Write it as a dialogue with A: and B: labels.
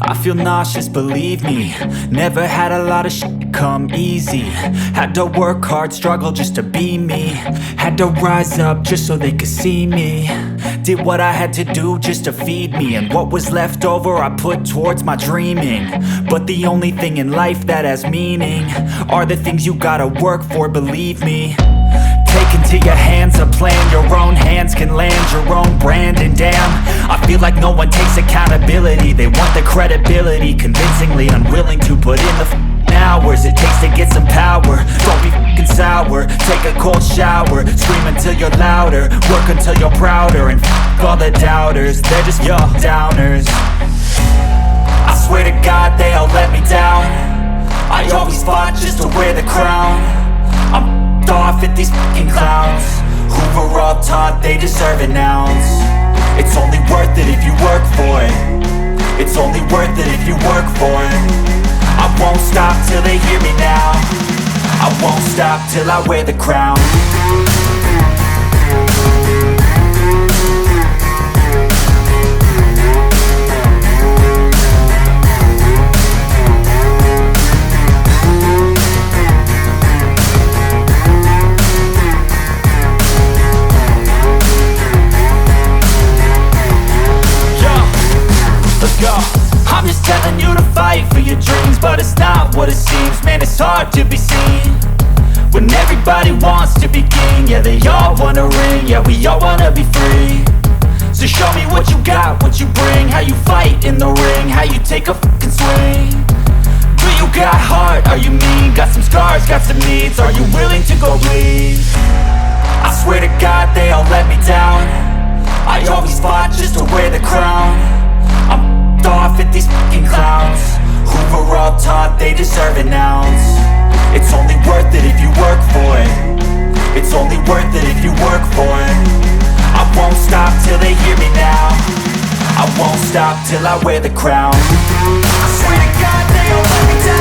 A: I feel nauseous, believe me. Never had a lot of shit come easy. Had to work hard, struggle just to be me. Had to rise up just so they could see me. Did what I had to do just to feed me, and what was left over I put towards my dreaming. But the only thing in life that has meaning are the things you gotta work for, believe me. Take into your hands a plan, your own hands can land your own brand. And damn, I feel like no one takes accountability. They want the credibility, convincingly unwilling to put in the hours it takes to get some power. Don't be f***ing sour, take a cold shower. Scream until you're louder, work until you're prouder. And f*** all the doubters, they're just your downers. I swear to God they all let me down. I always fought just to wear the crown. I'm off at these fucking clowns who were all taught they deserve an ounce. It's only worth it if you work for it. It's only worth it if you work for it. I won't stop till they hear me now. I won't stop till I wear the crown. I'm just telling you to fight for your dreams, but it's not what it seems. Man, it's hard to be seen when everybody wants to be king. Yeah, they all wanna ring, yeah, we all wanna be free. So show me what you got, what you bring, how you fight in the ring, how you take a fucking swing. Do you got heart, are you mean? Got some scars, got some needs, are you willing to go bleed? I swear to God they all let me down. I always fought just to wear the crown. I'm off at these fucking clowns who were all taught they deserve an ounce. It's only worth it if you work for it. It's only worth it if you work for it. I won't stop till they hear me now. I won't stop till I wear the crown. I swear to God they all let me down.